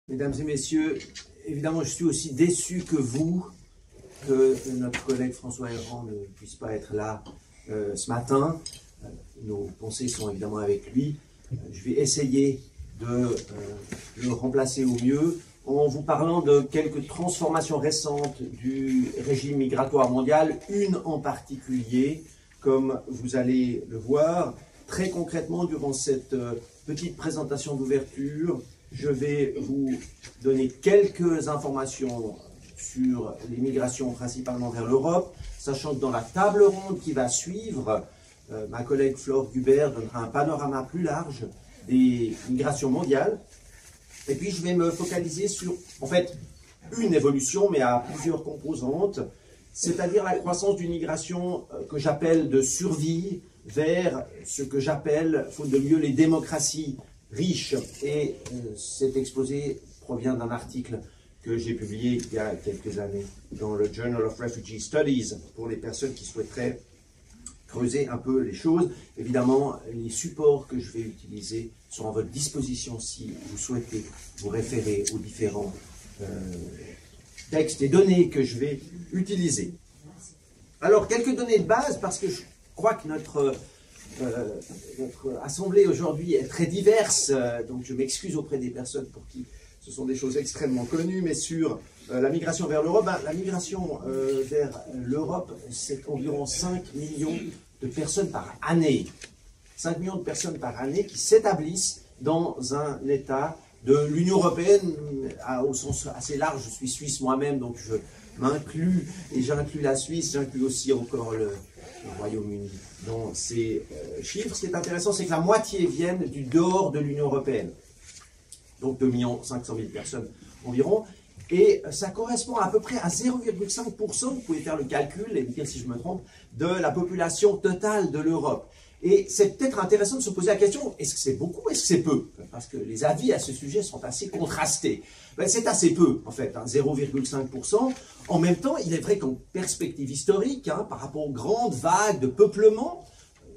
Mesdames et messieurs, évidemment, je suis aussi déçu que vous, que notre collègue François Héran ne puisse pas être là ce matin. Nos pensées sont évidemment avec lui. Je vais essayer de le remplacer au mieux en vous parlant de quelques transformations récentes du régime migratoire mondial, une en particulier, comme vous allez le voir. Très concrètement, durant cette petite présentation d'ouverture, je vais vous donner quelques informations sur les migrations principalement vers l'Europe, sachant que dans la table ronde qui va suivre, ma collègue Flore Gubert donnera un panorama plus large des migrations mondiales. Et puis je vais me focaliser sur, en fait, une évolution, mais à plusieurs composantes, c'est-à-dire la croissance d'une migration que j'appelle de survie vers ce que j'appelle, faute de mieux, les démocraties riches. Et cet exposé provient d'un article que j'ai publié il y a quelques années dans le Journal of Refugee Studies pour les personnes qui souhaiteraient creuser un peu les choses. Évidemment, les supports que je vais utiliser sont à votre disposition si vous souhaitez vous référer aux différents textes et données que je vais utiliser. Alors, quelques données de base, parce que je crois que notre assemblée aujourd'hui est très diverse, donc je m'excuse auprès des personnes pour qui ce sont des choses extrêmement connues, mais sur la migration vers l'Europe, la migration vers l'Europe, c'est environ 5 millions de personnes par année. 5 millions de personnes par année qui s'établissent dans un État de l'Union européenne, au sens assez large. Je suis suisse moi-même, donc je m'inclus, et j'inclus la Suisse, j'inclus aussi encore le Royaume-Uni. Dans ces chiffres, ce qui est intéressant, c'est que la moitié viennent du dehors de l'Union européenne. Donc 2 500 000 personnes environ. Et ça correspond à peu près à 0,5%, vous pouvez faire le calcul et me dire si je me trompe, de la population totale de l'Europe. Et c'est peut-être intéressant de se poser la question, est-ce que c'est beaucoup, est-ce que c'est peu? Parce que les avis à ce sujet sont assez contrastés. Ben, c'est assez peu, en fait, 0,5%. En même temps, il est vrai qu'en perspective historique, par rapport aux grandes vagues de peuplement,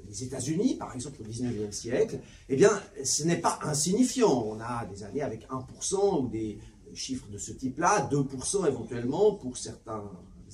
les États-Unis, par exemple, au XIXe siècle, eh bien, ce n'est pas insignifiant. On a des années avec 1% ou des chiffres de ce type-là, 2% éventuellement pour certains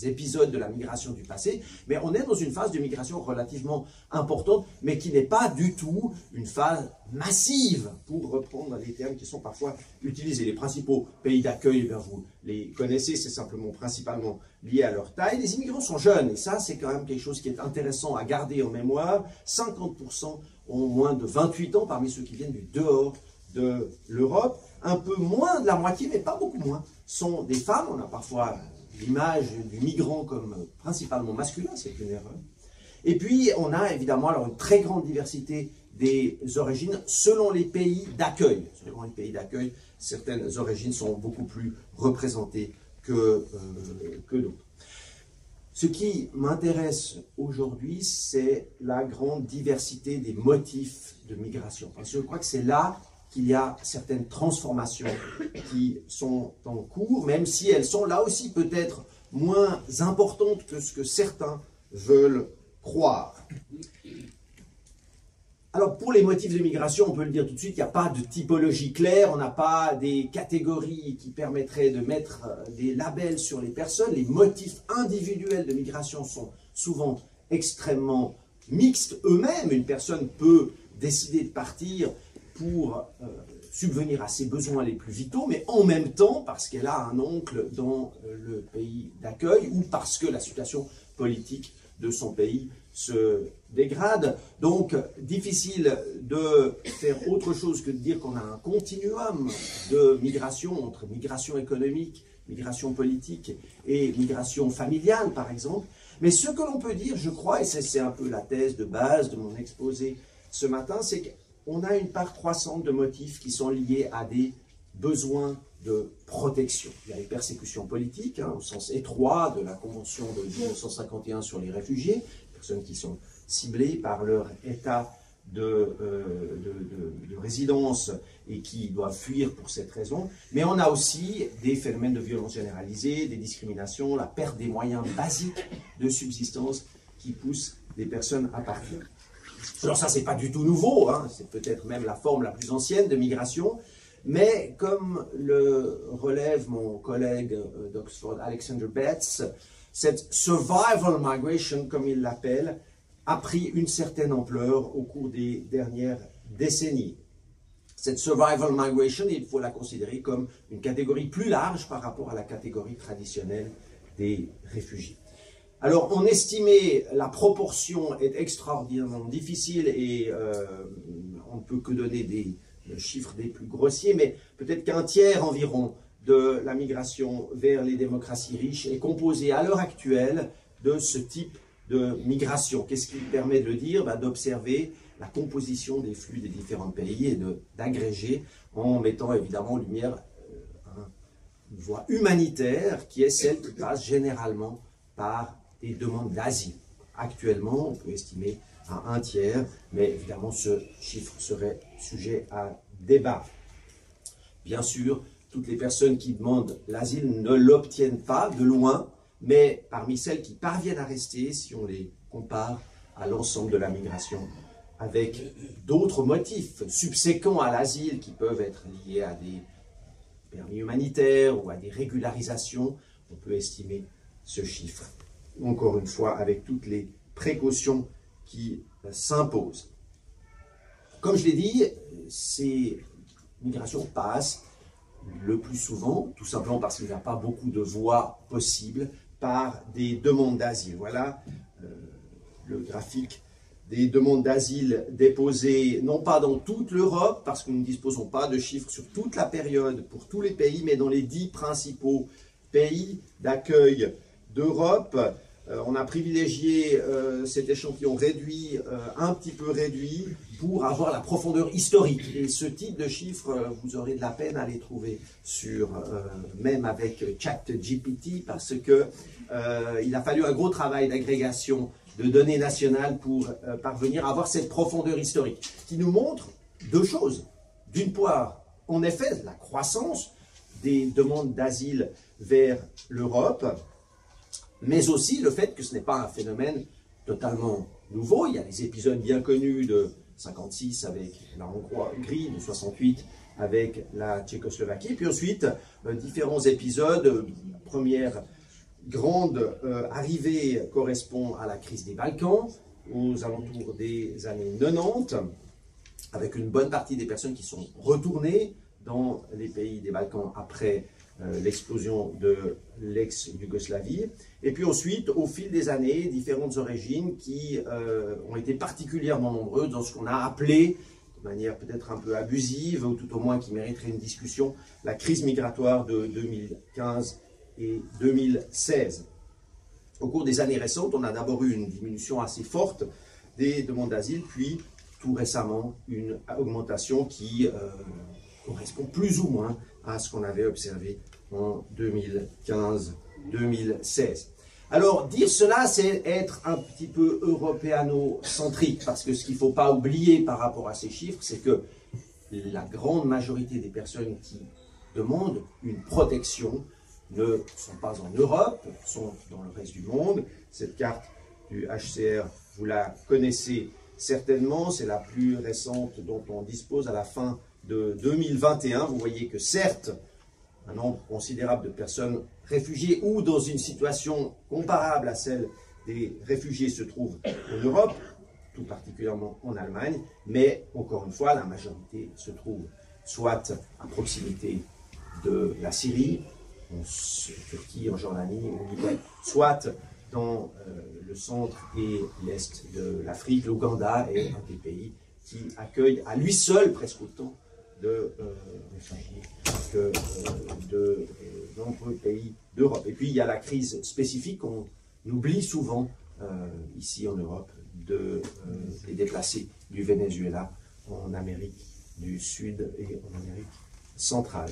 épisodes de la migration du passé, mais on est dans une phase de migration relativement importante, mais qui n'est pas du tout une phase massive, pour reprendre les termes qui sont parfois utilisés. Les principaux pays d'accueil, vous les connaissez, c'est simplement principalement lié à leur taille. Les immigrants sont jeunes, et ça c'est quand même quelque chose qui est intéressant à garder en mémoire. 50% ont moins de 28 ans parmi ceux qui viennent du dehors de l'Europe. Un peu moins de la moitié, mais pas beaucoup moins, sont des femmes. On a parfois l'image du migrant comme principalement masculin, c'est une erreur. Et puis, on a évidemment alors une très grande diversité des origines selon les pays d'accueil. Selon les pays d'accueil, certaines origines sont beaucoup plus représentées que d'autres. Ce qui m'intéresse aujourd'hui, c'est la grande diversité des motifs de migration. Parce que je crois que c'est là qu'il y a certaines transformations qui sont en cours, même si elles sont là aussi peut-être moins importantes que ce que certains veulent croire. Alors pour les motifs de migration, on peut le dire tout de suite, il n'y a pas de typologie claire, on n'a pas des catégories qui permettraient de mettre des labels sur les personnes. Les motifs individuels de migration sont souvent extrêmement mixtes eux-mêmes. Une personne peut décider de partir pour subvenir à ses besoins les plus vitaux, mais en même temps parce qu'elle a un oncle dans le pays d'accueil ou parce que la situation politique de son pays se dégrade. Donc, difficile de faire autre chose que de dire qu'on a un continuum de migration entre migration économique, migration politique et migration familiale, par exemple. Mais ce que l'on peut dire, je crois, et c'est un peu la thèse de base de mon exposé ce matin, c'est que on a une part croissante de motifs qui sont liés à des besoins de protection. Il y a les persécutions politiques, au sens étroit de la Convention de 1951 sur les réfugiés, personnes qui sont ciblées par leur état de résidence et qui doivent fuir pour cette raison. Mais on a aussi des phénomènes de violence généralisée, des discriminations, la perte des moyens basiques de subsistance qui poussent des personnes à partir. Alors ça, c'est pas du tout nouveau, c'est peut-être même la forme la plus ancienne de migration, Mais comme le relève mon collègue d'Oxford, Alexander Betts, cette survival migration, comme il l'appelle, a pris une certaine ampleur au cours des dernières décennies. Cette survival migration, il faut la considérer comme une catégorie plus large par rapport à la catégorie traditionnelle des réfugiés. Alors, on estimait, la proportion est extraordinairement difficile et on ne peut que donner des chiffres des plus grossiers, mais peut-être qu'un tiers environ de la migration vers les démocraties riches est composé à l'heure actuelle de ce type de migration. Qu'est-ce qui permet de le dire? D'observer la composition des flux des différents pays et d'agréger en mettant évidemment en lumière une voie humanitaire qui est celle qui passe généralement par des demandes d'asile. Actuellement, on peut estimer à un tiers, mais évidemment ce chiffre serait sujet à débat. Bien sûr, toutes les personnes qui demandent l'asile ne l'obtiennent pas de loin, mais parmi celles qui parviennent à rester, si on les compare à l'ensemble de la migration, avec d'autres motifs subséquents à l'asile qui peuvent être liés à des permis humanitaires ou à des régularisations, on peut estimer ce chiffre. Encore une fois, avec toutes les précautions qui s'imposent. Comme je l'ai dit, ces migrations passent le plus souvent, tout simplement parce qu'il n'y a pas beaucoup de voies possibles, par des demandes d'asile. Voilà le graphique des demandes d'asile déposées, non pas dans toute l'Europe, parce que nous ne disposons pas de chiffres sur toute la période pour tous les pays, mais dans les 10 principaux pays d'accueil d'Europe. On a privilégié cet échantillon réduit, un petit peu réduit, pour avoir la profondeur historique. Et ce type de chiffres, vous aurez de la peine à les trouver sur, même avec ChatGPT, parce que il a fallu un gros travail d'agrégation de données nationales pour parvenir à avoir cette profondeur historique, qui nous montre deux choses. D'une part, en effet, la croissance des demandes d'asile vers l'Europe, mais aussi le fait que ce n'est pas un phénomène totalement nouveau. Il y a des épisodes bien connus de 56 avec la Hongrie, de 68 avec la Tchécoslovaquie, puis ensuite différents épisodes. Première grande arrivée correspond à la crise des Balkans, aux alentours des années 90, avec une bonne partie des personnes qui sont retournées dans les pays des Balkans après l'explosion de l'ex-Yougoslavie. Et puis ensuite, au fil des années, différentes origines qui ont été particulièrement nombreuses dans ce qu'on a appelé, de manière peut-être un peu abusive, ou tout au moins qui mériterait une discussion, la crise migratoire de 2015 et 2016. Au cours des années récentes, on a d'abord eu une diminution assez forte des demandes d'asile, puis tout récemment une augmentation qui correspond plus ou moins à ce qu'on avait observé en 2015-2016. Alors, dire cela, c'est être un petit peu européano-centrique, parce que ce qu'il ne faut pas oublier par rapport à ces chiffres, c'est que la grande majorité des personnes qui demandent une protection ne sont pas en Europe, sont dans le reste du monde. Cette carte du HCR, vous la connaissez certainement, c'est la plus récente dont on dispose à la fin de 2021. Vous voyez que certes, un nombre considérable de personnes réfugiées ou dans une situation comparable à celle des réfugiés se trouvent en Europe, tout particulièrement en Allemagne, mais encore une fois, la majorité se trouve soit à proximité de la Syrie, en Turquie, en Jordanie, au Liban, soit dans le centre et l'est de l'Afrique. L'Ouganda est un des pays qui accueille à lui seul presque autant de réfugiés que de nombreux pays d'Europe. Et puis il y a la crise spécifique qu'on oublie souvent ici en Europe des déplacés du Venezuela en Amérique du Sud et en Amérique centrale.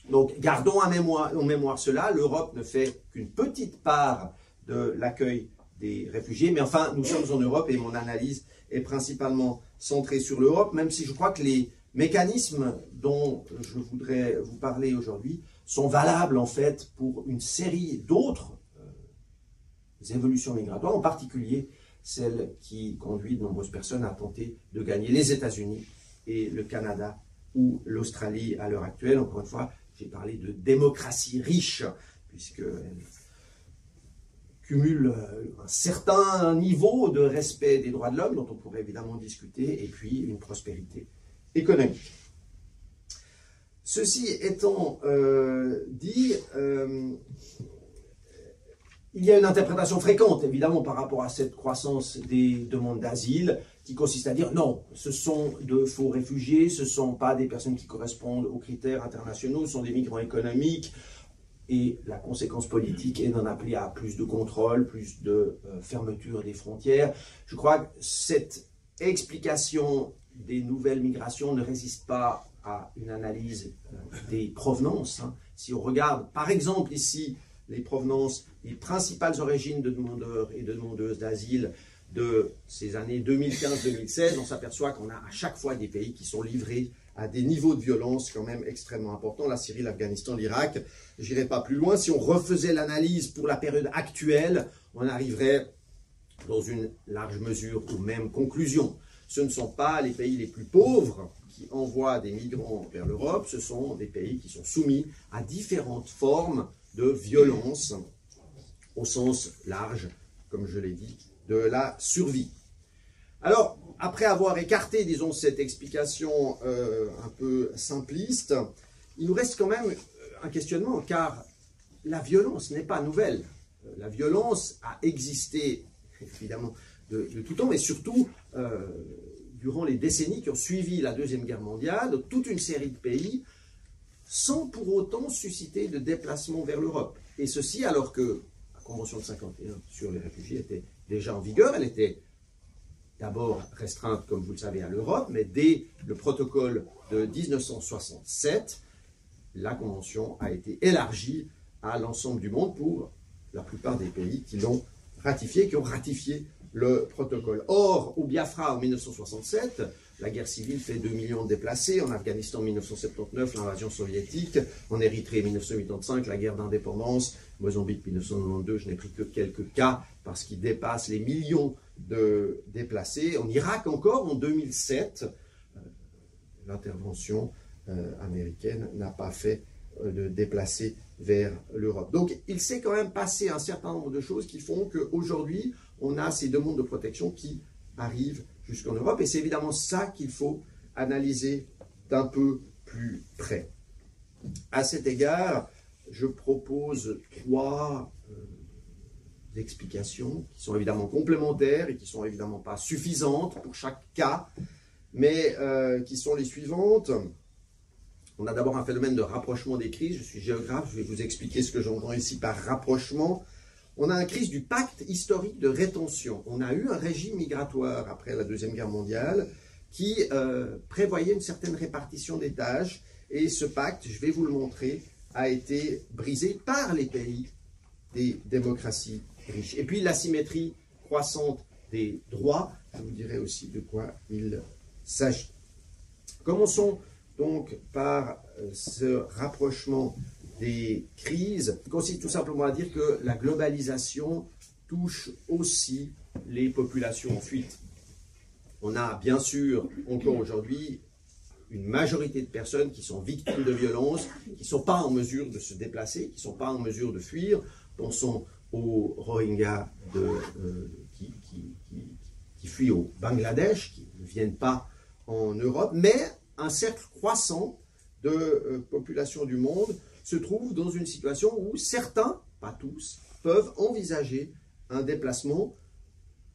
Donc gardons en mémoire cela, l'Europe ne fait qu'une petite part de l'accueil des réfugiés, mais enfin nous sommes en Europe et mon analyse est principalement centrée sur l'Europe, même si je crois que les mécanismes dont je voudrais vous parler aujourd'hui sont valables en fait pour une série d'autres évolutions migratoires, en particulier celle qui conduit de nombreuses personnes à tenter de gagner les États-Unis et le Canada ou l'Australie à l'heure actuelle. Encore une fois, j'ai parlé de démocratie riche, puisqu'elle cumule un certain niveau de respect des droits de l'homme, dont on pourrait évidemment discuter, et puis une prospérité économique. Ceci étant dit, il y a une interprétation fréquente, évidemment, par rapport à cette croissance des demandes d'asile, qui consiste à dire non, ce sont de faux réfugiés, ce ne sont pas des personnes qui correspondent aux critères internationaux, ce sont des migrants économiques, et la conséquence politique est d'en appeler à plus de contrôle, plus de fermeture des frontières. Je crois que cette explication des nouvelles migrations ne résiste pas à une analyse des provenances. Hein. Si on regarde, par exemple, ici, les provenances, les principales origines de demandeurs et de demandeuses d'asile de ces années 2015-2016, on s'aperçoit qu'on a à chaque fois des pays qui sont livrés à des niveaux de violence quand même extrêmement importants, la Syrie, l'Afghanistan, l'Irak. Je n'irai pas plus loin. Si on refaisait l'analyse pour la période actuelle, on arriverait dans une large mesure aux mêmes conclusions. Ce ne sont pas les pays les plus pauvres qui envoient des migrants vers l'Europe, ce sont des pays qui sont soumis à différentes formes de violence au sens large, comme je l'ai dit, de la survie. Alors, après avoir écarté, disons, cette explication un peu simpliste, il nous reste quand même un questionnement, car la violence n'est pas nouvelle. La violence a existé, évidemment, de tout temps, mais surtout durant les décennies qui ont suivi la Deuxième Guerre mondiale, toute une série de pays, sans pour autant susciter de déplacement vers l'Europe. Et ceci alors que la Convention de 51 sur les réfugiés était déjà en vigueur, elle était d'abord restreinte, comme vous le savez, à l'Europe, mais dès le protocole de 1967, la Convention a été élargie à l'ensemble du monde pour la plupart des pays qui l'ont ratifié, qui ont ratifié le protocole. Or, au Biafra en 1967, la guerre civile fait 2 millions de déplacés, en Afghanistan en 1979, l'invasion soviétique, en Érythrée en 1985, la guerre d'indépendance, Mozambique 1992, je n'ai pris que quelques cas parce qu'ils dépassent les millions de déplacés. En Irak encore, en 2007, l'intervention américaine n'a pas fait de déplacés vers l'Europe. Donc il s'est quand même passé un certain nombre de choses qui font qu'aujourd'hui, on a ces demandes de protection qui arrivent jusqu'en Europe. Et c'est évidemment ça qu'il faut analyser d'un peu plus près. À cet égard, je propose 3 explications qui sont évidemment complémentaires et qui ne sont évidemment pas suffisantes pour chaque cas, mais qui sont les suivantes. On a d'abord un phénomène de rapprochement des crises. Je suis géographe, je vais vous expliquer ce que j'entends ici par rapprochement. On a une crise du pacte historique de rétention. On a eu un régime migratoire après la Deuxième Guerre mondiale qui prévoyait une certaine répartition des tâches. Et ce pacte, je vais vous le montrer, a été brisé par les pays des démocraties riches. Et puis l'asymétrie croissante des droits, je vous dirai aussi de quoi il s'agit. Commençons donc par ce rapprochement des crises, qui consiste tout simplement à dire que la globalisation touche aussi les populations en fuite. On a bien sûr encore aujourd'hui une majorité de personnes qui sont victimes de violences, qui ne sont pas en mesure de se déplacer, qui ne sont pas en mesure de fuir. Pensons aux Rohingyas qui fuient au Bangladesh, qui ne viennent pas en Europe, mais un cercle croissant de populations du monde se trouve dans une situation où certains, pas tous, peuvent envisager un déplacement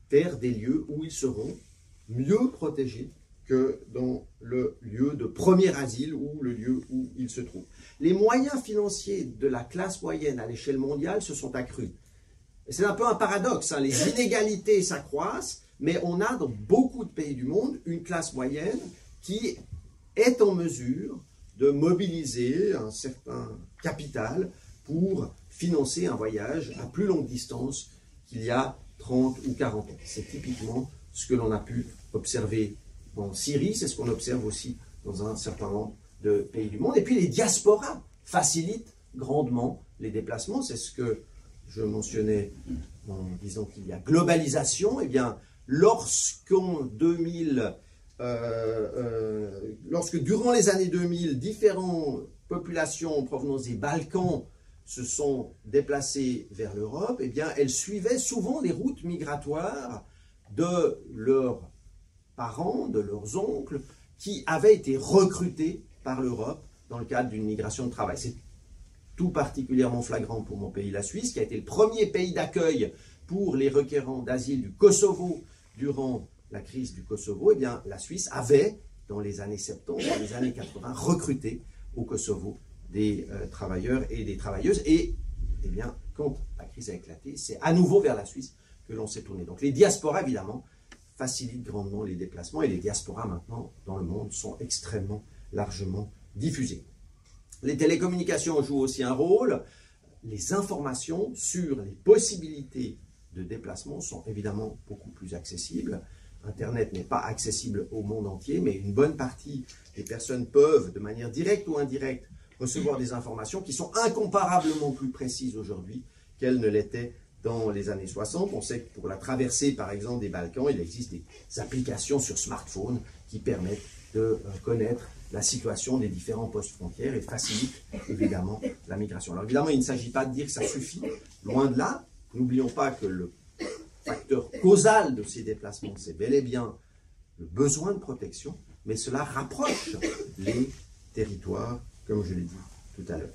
vers des lieux où ils seront mieux protégés que dans le lieu de premier asile ou le lieu où ils se trouvent. Les moyens financiers de la classe moyenne à l'échelle mondiale se sont accrus. C'est un peu un paradoxe, hein. Les inégalités s'accroissent, mais on a dans beaucoup de pays du monde une classe moyenne qui est en mesure de mobiliser un certain capital pour financer un voyage à plus longue distance qu'il y a 30 ou 40 ans. C'est typiquement ce que l'on a pu observer en Syrie, c'est ce qu'on observe aussi dans un certain nombre de pays du monde. Et puis les diasporas facilitent grandement les déplacements, c'est ce que je mentionnais en disant qu'il y a globalisation. Eh bien, lorsqu'en 2000, lorsque durant les années 2000, différentes populations en provenance des Balkans se sont déplacées vers l'Europe, eh bien, elles suivaient souvent les routes migratoires de leurs parents, de leurs oncles, qui avaient été recrutés par l'Europe dans le cadre d'une migration de travail. C'est tout particulièrement flagrant pour mon pays, la Suisse, qui a été le premier pays d'accueil pour les requérants d'asile du Kosovo durant la crise du Kosovo. Eh bien, la Suisse avait, dans les années 70, dans les années 80, recruté au Kosovo des travailleurs et des travailleuses. Et eh bien, quand la crise a éclaté, c'est à nouveau vers la Suisse que l'on s'est tourné. Donc les diasporas, évidemment, facilitent grandement les déplacements, et les diasporas, maintenant, dans le monde, sont extrêmement largement diffusées. Les télécommunications jouent aussi un rôle. Les informations sur les possibilités de déplacement sont évidemment beaucoup plus accessibles. Internet n'est pas accessible au monde entier, mais une bonne partie des personnes peuvent, de manière directe ou indirecte, recevoir des informations qui sont incomparablement plus précises aujourd'hui qu'elles ne l'étaient dans les années 60. On sait que pour la traversée, par exemple, des Balkans, il existe des applications sur smartphone qui permettent de connaître la situation des différents postes frontières et facilitent évidemment la migration. Alors évidemment, il ne s'agit pas de dire que ça suffit, loin de là. N'oublions pas que le facteur causal de ces déplacements, c'est bel et bien le besoin de protection, mais cela rapproche les territoires, comme je l'ai dit tout à l'heure.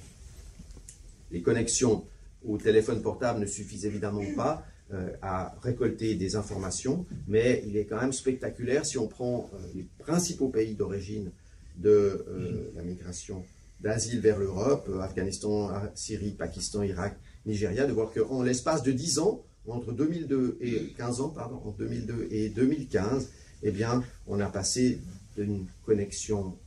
Les connexions au téléphone portable ne suffisent évidemment pas à récolter des informations, mais il est quand même spectaculaire si on prend les principaux pays d'origine de la migration d'asile vers l'Europe, Afghanistan, Syrie, Pakistan, Irak, Nigeria, de voir qu'en l'espace de 10 ans, entre 2002 et 15 ans, pardon, entre 2002 et 2015, eh bien, on a passé d'une connexion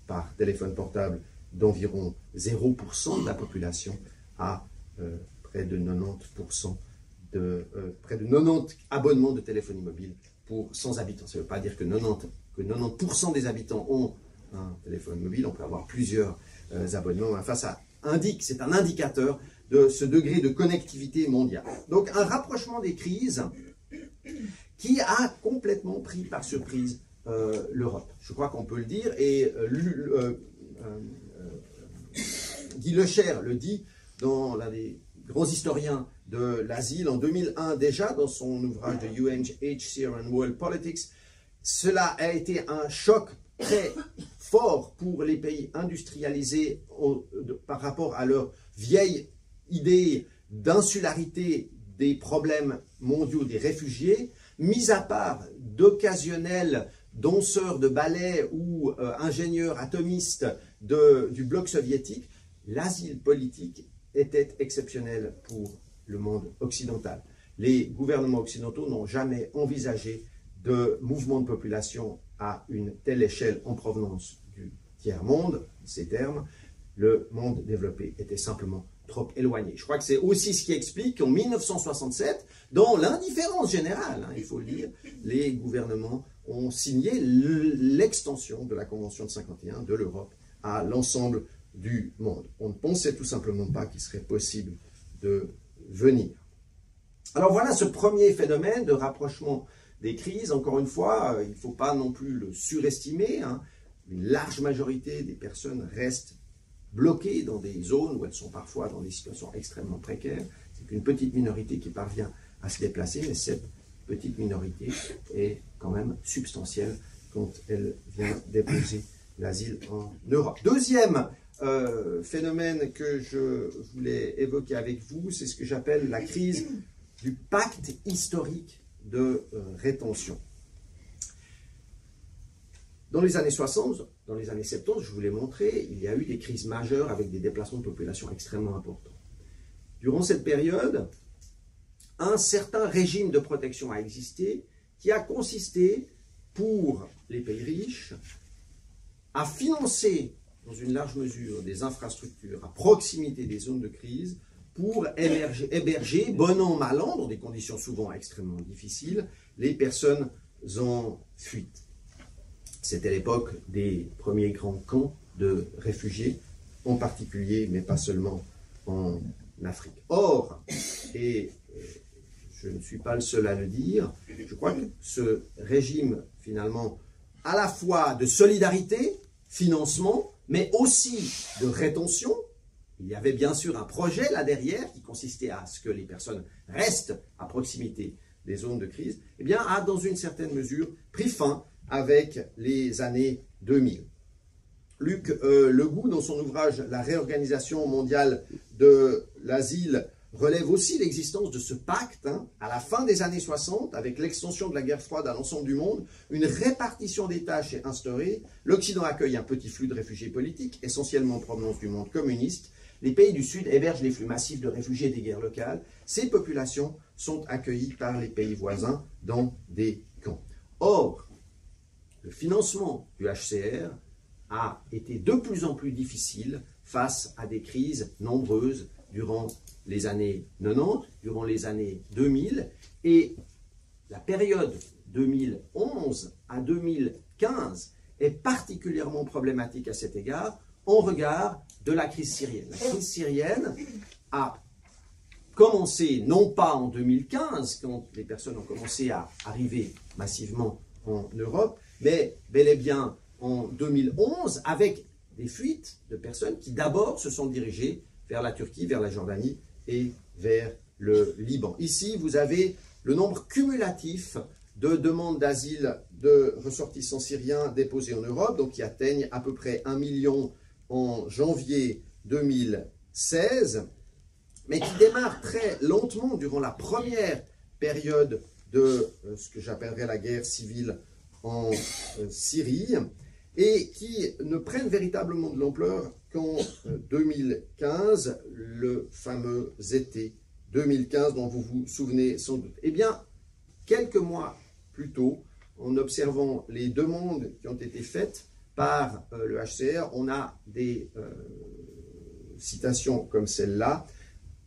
par téléphone portable d'environ 0% de la population à près de 90% près de 90 abonnements de téléphonie mobile pour 100 habitants. Ça ne veut pas dire que 90% des habitants ont un téléphone mobile, on peut avoir plusieurs abonnements. Enfin, ça indique, c'est un indicateur de ce degré de connectivité mondiale. Donc, un rapprochement des crises qui a complètement pris par surprise l'Europe. Je crois qu'on peut le dire, et Guy Lecher le dit dans l'un des grands historiens de l'asile en 2001 déjà, dans son ouvrage de UNHCR and World Politics. Cela a été un choc très fort pour les pays industrialisés par rapport à leur vieille idée d'insularité des problèmes mondiaux des réfugiés, mis à part d'occasionnels danseurs de ballet ou ingénieurs atomistes du bloc soviétique. L'asile politique était exceptionnel pour le monde occidental. Les gouvernements occidentaux n'ont jamais envisagé de mouvement de population à une telle échelle en provenance du tiers-monde, ces termes. Le monde développé était simplement trop éloigné. Je crois que c'est aussi ce qui explique qu'en 1967, dans l'indifférence générale, il faut le dire, les gouvernements ont signé l'extension de la Convention de 51 de l'Europe à l'ensemble du monde. On ne pensait tout simplement pas qu'il serait possible de venir. Alors voilà ce premier phénomène de rapprochement des crises. Encore une fois, il ne faut pas non plus le surestimer. Une large majorité des personnes restent bloquées dans des zones où elles sont parfois dans des situations extrêmement précaires. C'est qu'une petite minorité qui parvient à se déplacer, mais cette petite minorité est quand même substantielle quand elle vient déposer l'asile en Europe. Deuxième phénomène que je voulais évoquer avec vous, c'est ce que j'appelle la crise du pacte historique de rétention. Dans les années 60, dans les années 70, je vous l'ai montré, il y a eu des crises majeures avec des déplacements de population extrêmement importants. Durant cette période, un certain régime de protection a existé qui a consisté pour les pays riches à financer dans une large mesure des infrastructures à proximité des zones de crise pour héberger, bon an, mal an, dans des conditions souvent extrêmement difficiles, les personnes en fuite. C'était l'époque des premiers grands camps de réfugiés, en particulier, mais pas seulement en Afrique. Or, et je ne suis pas le seul à le dire, je crois que ce régime, finalement, à la fois de solidarité, financement, mais aussi de rétention. Il y avait bien sûr un projet là derrière qui consistait à ce que les personnes restent à proximité des zones de crise, eh bien, a dans une certaine mesure pris fin avec les années 2000. Luc Legout, dans son ouvrage « La réorganisation mondiale de l'asile », relève aussi l'existence de ce pacte, à la fin des années 60, avec l'extension de la guerre froide à l'ensemble du monde, une répartition des tâches est instaurée, l'Occident accueille un petit flux de réfugiés politiques, essentiellement en provenance du monde communiste, les pays du Sud hébergent les flux massifs de réfugiés des guerres locales, ces populations sont accueillies par les pays voisins dans des camps. Or, le financement du HCR a été de plus en plus difficile face à des crises nombreuses durant les années 90, durant les années 2000, et la période 2011 à 2015 est particulièrement problématique à cet égard en regard de la crise syrienne. La crise syrienne a commencé non pas en 2015, quand les personnes ont commencé à arriver massivement en Europe, mais bel et bien en 2011, avec des fuites de personnes qui d'abord se sont dirigées vers la Turquie, vers la Jordanie et vers le Liban. Ici, vous avez le nombre cumulatif de demandes d'asile de ressortissants syriens déposées en Europe, donc qui atteignent à peu près 1 million en janvier 2016, mais qui démarre très lentement durant la première période de ce que j'appellerais la guerre civile en Syrie, et qui ne prennent véritablement de l'ampleur qu'en 2015, le fameux été 2015 dont vous vous souvenez sans doute. Eh bien, quelques mois plus tôt, en observant les demandes qui ont été faites par le HCR, on a des citations comme celle-là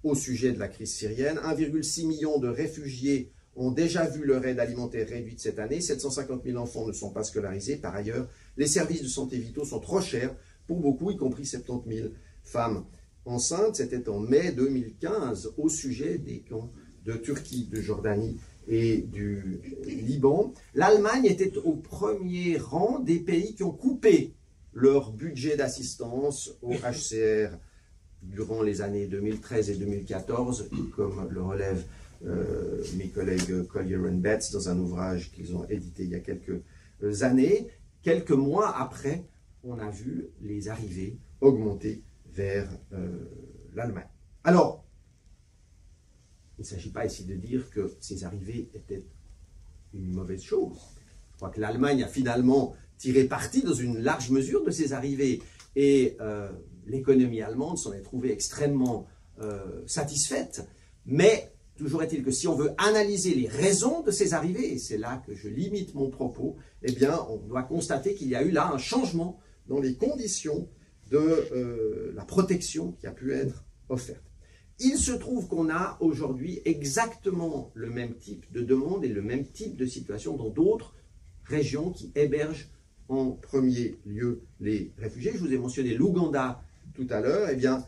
au sujet de la crise syrienne. 1,6 million de réfugiés ont déjà vu leur aide alimentaire réduite cette année. 750 000 enfants ne sont pas scolarisés. Par ailleurs, les services de santé vitaux sont trop chers pour beaucoup, y compris 70 000 femmes enceintes. C'était en mai 2015 au sujet des camps de Turquie, de Jordanie et du Liban. L'Allemagne était au premier rang des pays qui ont coupé leur budget d'assistance au HCR durant les années 2013 et 2014, comme le relèvent mes collègues Collier et Betts dans un ouvrage qu'ils ont édité il y a quelques années. Quelques mois après, on a vu les arrivées augmenter vers l'Allemagne. Alors, il ne s'agit pas ici de dire que ces arrivées étaient une mauvaise chose. Je crois que l'Allemagne a finalement tiré parti dans une large mesure de ces arrivées et l'économie allemande s'en est trouvée extrêmement satisfaite. Mais toujours est-il que si on veut analyser les raisons de ces arrivées, et c'est là que je limite mon propos, eh bien on doit constater qu'il y a eu là un changement dans les conditions de la protection qui a pu être offerte. Il se trouve qu'on a aujourd'hui exactement le même type de demande et le même type de situation dans d'autres régions qui hébergent en premier lieu les réfugiés. Je vous ai mentionné l'Ouganda tout à l'heure. Eh bien,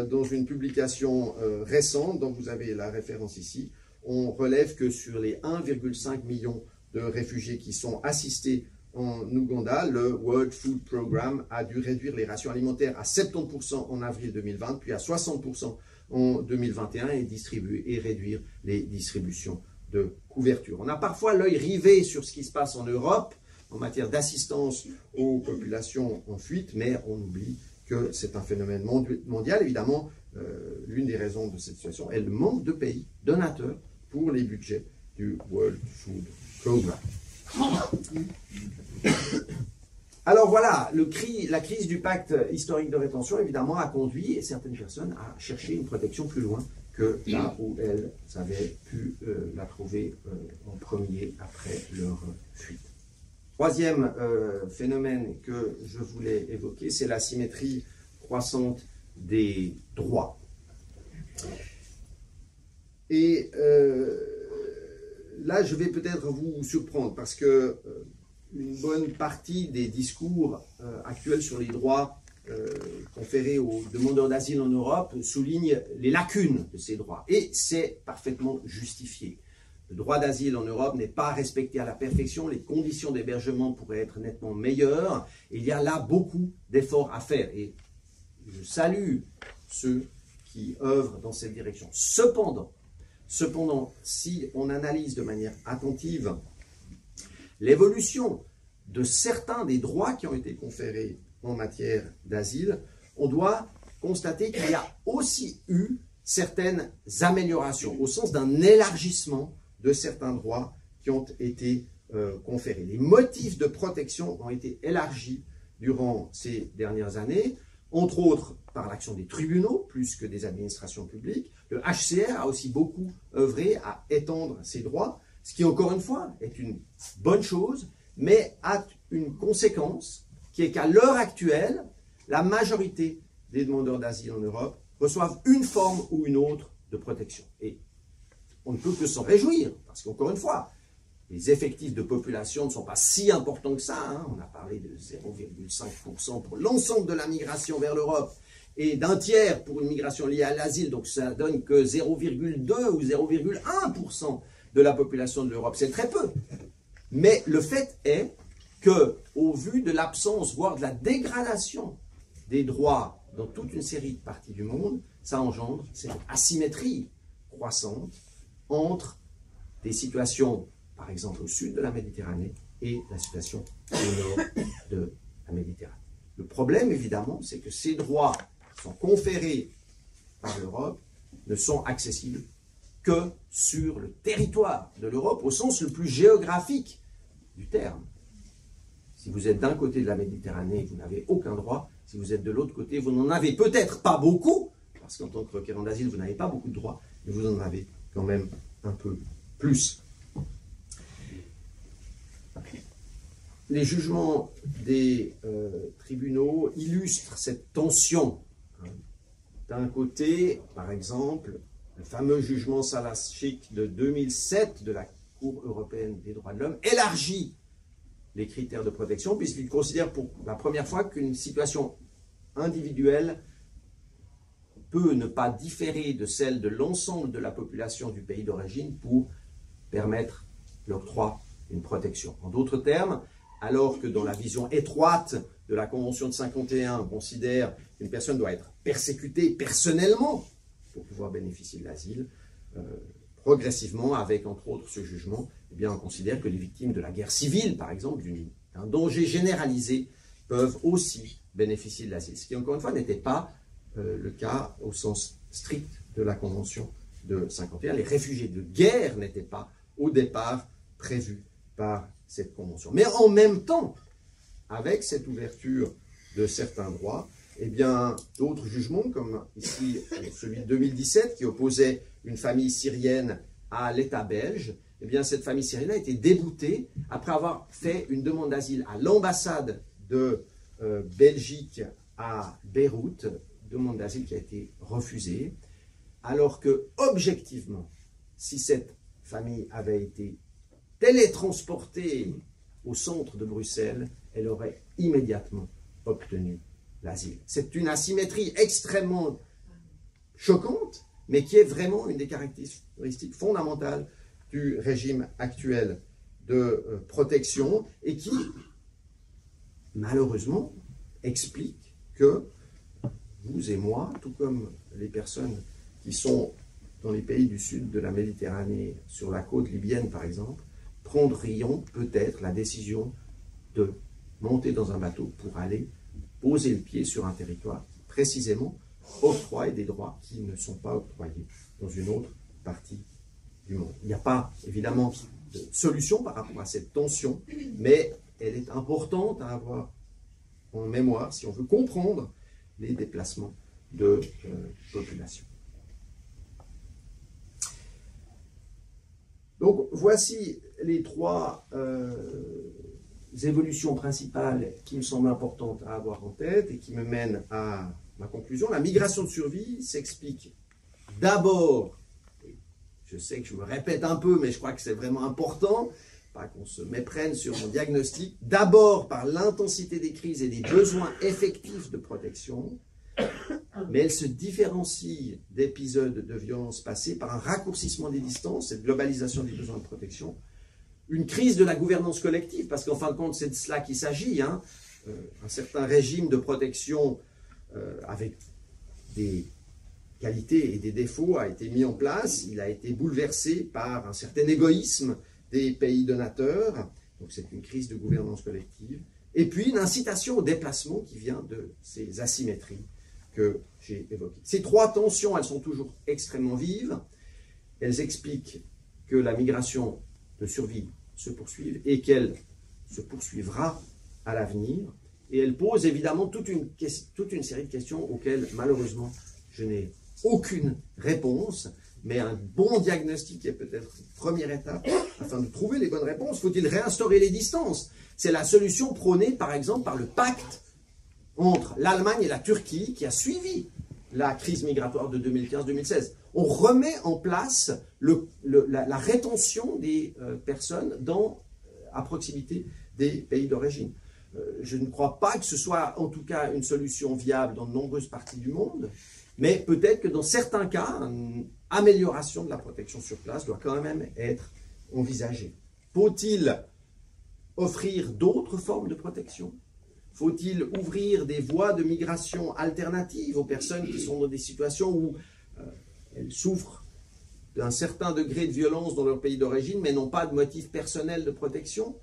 dans une publication récente, dont vous avez la référence ici, on relève que sur les 1,5 million de réfugiés qui sont assistés en Ouganda, le World Food Programme a dû réduire les rations alimentaires à 70% en avril 2020, puis à 60% en 2021 et distribuer et réduire les distributions de couverture. On a parfois l'œil rivé sur ce qui se passe en Europe en matière d'assistance aux populations en fuite, mais on oublie que c'est un phénomène mondial. Évidemment, l'une des raisons de cette situation est le manque de pays donateurs pour les budgets du World Food Programme. Alors voilà, la crise du pacte historique de rétention, évidemment, a conduit certaines personnes à chercher une protection plus loin que là où elles avaient pu la trouver en premier après leur fuite. Troisième phénomène que je voulais évoquer, c'est la symétrie croissante des droits. Et là, je vais peut-être vous surprendre parce que une bonne partie des discours actuels sur les droits conférés aux demandeurs d'asile en Europe soulignent les lacunes de ces droits. Et c'est parfaitement justifié. le droit d'asile en Europe n'est pas respecté à la perfection, les conditions d'hébergement pourraient être nettement meilleures. Il y a là beaucoup d'efforts à faire et je salue ceux qui œuvrent dans cette direction. Cependant, si on analyse de manière attentive l'évolution de certains des droits qui ont été conférés en matière d'asile, on doit constater qu'il y a aussi eu certaines améliorations, au sens d'un élargissement de certains droits qui ont été conférés. Les motifs de protection ont été élargis durant ces dernières années, entre autres par l'action des tribunaux, plus que des administrations publiques. Le HCR a aussi beaucoup œuvré à étendre ces droits, ce qui, encore une fois, est une bonne chose, mais a une conséquence qui est qu'à l'heure actuelle, la majorité des demandeurs d'asile en Europe reçoivent une forme ou une autre de protection. Et on ne peut que s'en réjouir, parce qu'encore une fois, les effectifs de population ne sont pas si importants que ça. Hein. On a parlé de 0,5% pour l'ensemble de la migration vers l'Europe et d'un tiers pour une migration liée à l'asile, donc ça donne que 0,2 ou 0,1% de la population de l'Europe. C'est très peu. Mais le fait est que, au vu de l'absence, voire de la dégradation des droits dans toute une série de parties du monde, ça engendre cette asymétrie croissante entre des situations, par exemple au sud de la Méditerranée, et la situation au nord de la Méditerranée. Le problème, évidemment, c'est que ces droits qui sont conférés par l'Europe ne sont accessibles que sur le territoire de l'Europe, au sens le plus géographique du terme. Si vous êtes d'un côté de la Méditerranée, vous n'avez aucun droit. Si vous êtes de l'autre côté, vous n'en avez peut-être pas beaucoup, parce qu'en tant que requérant d'asile, vous n'avez pas beaucoup de droits, mais vous en avez quand même un peu plus. Les jugements des tribunaux illustrent cette tension. D'un côté, par exemple, le fameux jugement Salaschik de 2007 de la Cour européenne des droits de l'homme élargit les critères de protection, puisqu'il considère pour la première fois qu'une situation individuelle peut ne pas différer de celle de l'ensemble de la population du pays d'origine pour permettre l'octroi d'une protection. En d'autres termes, alors que dans la vision étroite de la Convention de 51, on considère qu'une personne doit être persécutée personnellement pour pouvoir bénéficier de l'asile, progressivement, avec entre autres ce jugement, eh bien, on considère que les victimes de la guerre civile, par exemple, d'un danger généralisé, peuvent aussi bénéficier de l'asile. Ce qui, encore une fois, n'était pas le cas au sens strict de la Convention de 51. Les réfugiés de guerre n'étaient pas, au départ, prévus par cette Convention. Mais en même temps, avec cette ouverture de certains droits, eh bien, d'autres jugements, comme ici celui de 2017, qui opposait une famille syrienne à l'État belge, eh bien, cette famille syrienne a été déboutée après avoir fait une demande d'asile à l'ambassade de Belgique à Beyrouth, demande d'asile qui a été refusée, alors que, objectivement, si cette famille avait été télétransportée au centre de Bruxelles, elle aurait immédiatement obtenu l'asile. C'est une asymétrie extrêmement choquante, mais qui est vraiment une des caractéristiques fondamentales du régime actuel de protection et qui, malheureusement, explique que vous et moi, tout comme les personnes qui sont dans les pays du sud de la Méditerranée, sur la côte libyenne par exemple, prendrions peut-être la décision de monter dans un bateau pour aller poser le pied sur un territoire qui, précisément, octroie des droits qui ne sont pas octroyés dans une autre partie du monde. Il n'y a pas, évidemment, de solution par rapport à cette tension, mais elle est importante à avoir en mémoire si on veut comprendre les déplacements de population. Donc, voici les trois évolutions principales qui me semblent importantes à avoir en tête et qui me mènent à ma conclusion. La migration de survie s'explique d'abord, je sais que je me répète un peu, mais je crois que c'est vraiment important, pas qu'on se méprenne sur mon diagnostic, d'abord par l'intensité des crises et des besoins effectifs de protection, mais elle se différencie d'épisodes de violence passés par un raccourcissement des distances, cette globalisation des besoins de protection, une crise de la gouvernance collective, parce qu'en fin de compte, c'est de cela qu'il s'agit. Un certain régime de protection avec des qualités et des défauts a été mis en place. Il a été bouleversé par un certain égoïsme des pays donateurs. Donc c'est une crise de gouvernance collective. Et puis une incitation au déplacement qui vient de ces asymétries que j'ai évoquées. Ces trois tensions, elles sont toujours extrêmement vives. Elles expliquent que la migration de survie se poursuive et qu'elle se poursuivra à l'avenir. Et elle pose évidemment toute une série de questions auxquelles, malheureusement, je n'ai aucune réponse. Mais un bon diagnostic est peut-être une première étape. Afin de trouver les bonnes réponses, faut-il réinstaurer les distances? C'est la solution prônée, par exemple, par le pacte entre l'Allemagne et la Turquie qui a suivi la crise migratoire de 2015-2016. On remet en place la rétention des personnes à proximité des pays d'origine. Je ne crois pas que ce soit en tout cas une solution viable dans de nombreuses parties du monde, mais peut-être que dans certains cas, une amélioration de la protection sur place doit quand même être envisagée. Faut-il offrir d'autres formes de protection? Faut-il ouvrir des voies de migration alternatives aux personnes qui sont dans des situations où elles souffrent d'un certain degré de violence dans leur pays d'origine, mais n'ont pas de motif personnel de protection?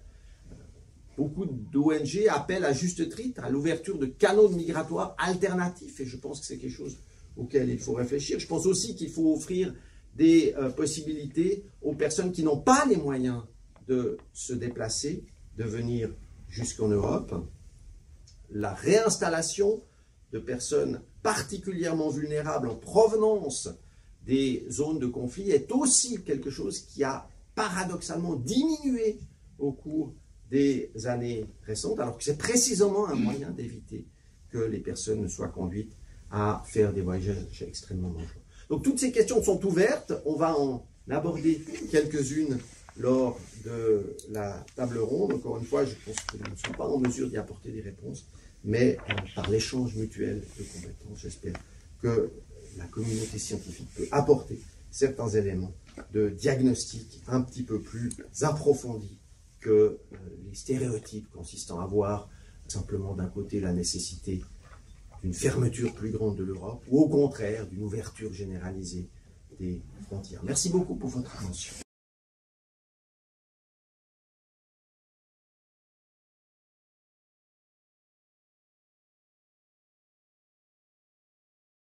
Beaucoup d'ONG appellent à juste titre à l'ouverture de canaux migratoires alternatifs, et je pense que c'est quelque chose auquel il faut réfléchir. Je pense aussi qu'il faut offrir des possibilités aux personnes qui n'ont pas les moyens de se déplacer, de venir jusqu'en Europe. La réinstallation de personnes particulièrement vulnérables en provenance des zones de conflit est aussi quelque chose qui a paradoxalement diminué au cours des années récentes, alors que c'est précisément un moyen d'éviter que les personnes ne soient conduites à faire des voyages extrêmement dangereux. Donc toutes ces questions sont ouvertes, on va en aborder quelques-unes lors de la table ronde. Encore une fois, je pense que nous ne sommes pas en mesure d'y apporter des réponses, mais par l'échange mutuel de compétences, j'espère que la communauté scientifique peut apporter certains éléments de diagnostic un petit peu plus approfondis que les stéréotypes consistant à voir simplement d'un côté la nécessité d'une fermeture plus grande de l'Europe, ou au contraire d'une ouverture généralisée des frontières. Merci beaucoup pour votre attention.